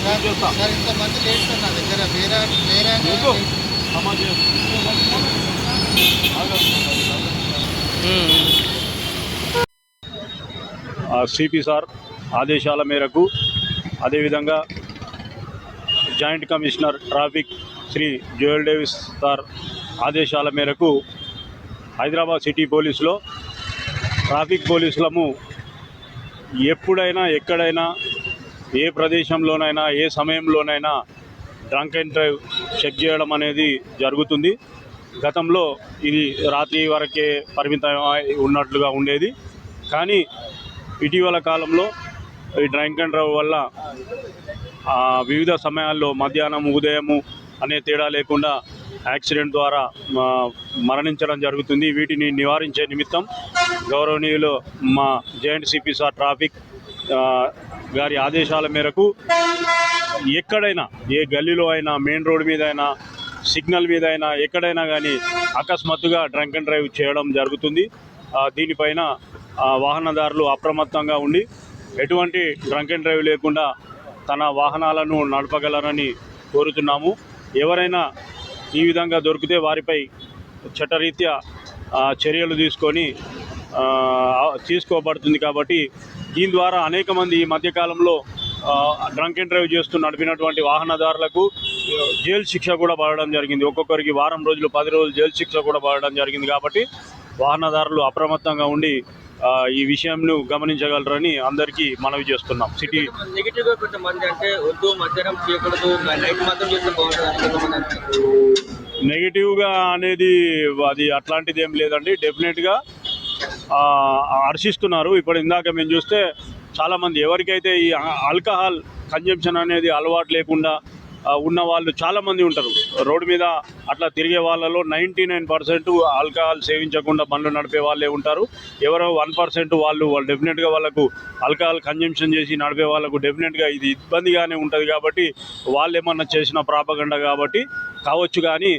Sir ఇంతమంది late sir నా దగ్గర వేరే సిపి సార్ ఆదేశాల మేరకు అదేవిధంగా joint commissioner traffic Shri Joel Davis sir ఆదేశాల మేరకు హైదరాబాద్ సిటీ పోలీసులో ట్రాఫిక్ పోలీసులము ఎప్పుడైనా ఎక్కడైనా ఏ ప్రదేశంలోనైనా ఏ సమయంలోనైనా డ్రంక్ అండ్ డ్రైవ్ చెక్ చేయడం అనేది జరుగుతుంది. గతంలో ఇది రాత్రి వరకే పరిమితం ఉన్నట్లుగా ఉండేది. కానీ ఇటీవల కాలంలో ఈ డ్రంక్ అండ్ డ్రైవ్ వల్ల వివిధ సమయాల్లో మధ్యాహ్నం ఉదయము అనే తేడా లేకుండా యాక్సిడెంట్ ద్వారా మరణించడం జరుగుతుంది. వీటిని నివారించే నిమిత్తం గౌరవనీయులు మా జాయింట్ సిపి సార్ ట్రాఫిక్ గారి ఆదేశాల మేరకు ఎక్కడైనా ఏ గల్లీలో అయినా మెయిన్ రోడ్ మీద అయినా సిగ్నల్ మీద అయినా ఎక్కడైనా కానీ అకస్మాత్తుగా డ్రంక్ అండ్ డ్రైవ్ చేయడం జరుగుతుంది. దీనిపైన వాహనదారులు అప్రమత్తంగా ఉండి ఎటువంటి డ్రంక్ అండ్ డ్రైవ్ లేకుండా తన వాహనాలను నడపగలరని కోరుతున్నాము. ఎవరైనా ఈ విధంగా దొరికితే వారిపై చట్టరీత్యా చర్యలు తీసుకోబడుతుంది. కాబట్టి దీని ద్వారా అనేక మంది ఈ మధ్యకాలంలో డ్రంక్ అండ్ డ్రైవ్ చేస్తూ నడిపినటువంటి వాహనదారులకు జైలు శిక్ష కూడా పడడం జరిగింది. ఒక్కొక్కరికి వారం రోజులు 10 రోజులు జైలు శిక్ష కూడా పడడం జరిగింది. కాబట్టి వాహనదారులు అప్రమత్తంగా ఉండి ఈ విషయంను గమనించగలరని అందరికీ మనవి చేస్తున్నాం. సిటీ నెగిటివ్గా కొంతమంది అంటే వద్దు మధ్యాహ్నం చేయకూడదు నైట్ మాత్రం చేస్తే బాగుంటుంది నెగిటివ్గా అనేది అది అట్లాంటిది ఏం లేదండి. డెఫినెట్గా హర్షిస్తున్నారు. ఇప్పుడు ఇందాక మేము చూస్తే చాలామంది ఎవరికైతే ఈ ఆల్కహాల్ కన్జంప్షన్ అనేది అలవాటు లేకుండా ఉన్న వాళ్ళు చాలామంది ఉంటారు. రోడ్డు మీద అట్లా తిరిగే వాళ్ళలో 99% ఆల్కహాల్ సేవించకుండా బండ్లు నడిపే వాళ్ళే ఉంటారు. ఎవరో 1% వాళ్ళు డెఫినెట్గా వాళ్ళకు ఆల్కహాల్ కన్జంప్షన్ చేసి నడిపే వాళ్ళకు డెఫినెట్గా ఇది ఇబ్బందిగానే ఉంటుంది. కాబట్టి వాళ్ళు ఏమన్నా చేసిన ప్రాపగండ కాబట్టి కావచ్చు. కానీ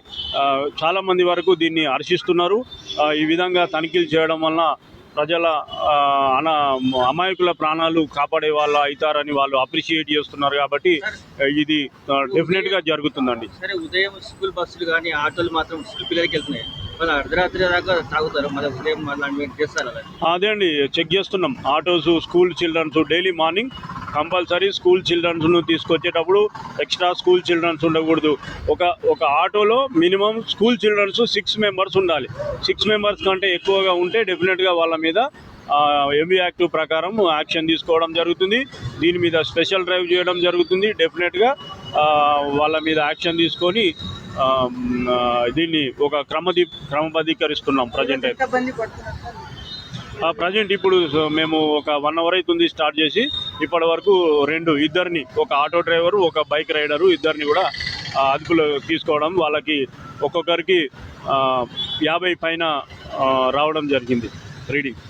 చాలామంది వరకు దీన్ని హర్షిస్తున్నారు. ఈ విధంగా తనిఖీలు చేయడం వలన ప్రజల అమాయకుల ప్రాణాలు కాపాడే వాళ్ళు అవుతారని వాళ్ళు అప్రిషియేట్ చేస్తున్నారు. కాబట్టి ఇది డెఫినెట్గా జరుగుతుందండి. సరే, ఉదయం స్కూల్ బస్సులు కానీ ఆటోలు మాత్రం స్కూల్ పిల్లలకి వెళ్తున్నాయి, అర్ధరాత్రి దాకా తాగుతారు, మళ్ళీ ఉదయం మళ్ళీ చేస్తారు. అదే అండి, చెక్ చేస్తున్నాం. Autos school children daily morning compulsory school చిల్డ్రన్స్ను తీసుకొచ్చేటప్పుడు ఎక్స్ట్రా స్కూల్ చిల్డ్రన్స్ ఉండకూడదు. ఒక ఆటోలో మినిమం స్కూల్ చిల్డ్రన్స్ 6 మెంబర్స్ ఉండాలి. 6 మెంబర్స్ కంటే ఎక్కువగా ఉంటే డెఫినెట్గా వాళ్ళ మీద ఎంబీ యాక్ట్ ప్రకారం యాక్షన్ తీసుకోవడం జరుగుతుంది. దీని మీద స్పెషల్ డ్రైవ్ చేయడం జరుగుతుంది. డెఫినెట్గా వాళ్ళ మీద యాక్షన్ తీసుకొని దీన్ని ఒక క్రమబద్ధీకరిస్తున్నాం. ప్రజెంట్ ఇప్పుడు మేము ఒక 1 అవర్ అవుతుంది స్టార్ట్ చేసి. ఇప్పటి వరకు ఇద్దరిని, ఒక ఆటో డ్రైవరు ఒక బైక్ రైడరు ఇద్దరిని కూడా అదుపులో తీసుకోవడం, వాళ్ళకి ఒక్కొక్కరికి 50 పైన రావడం జరిగింది రీడింగ్.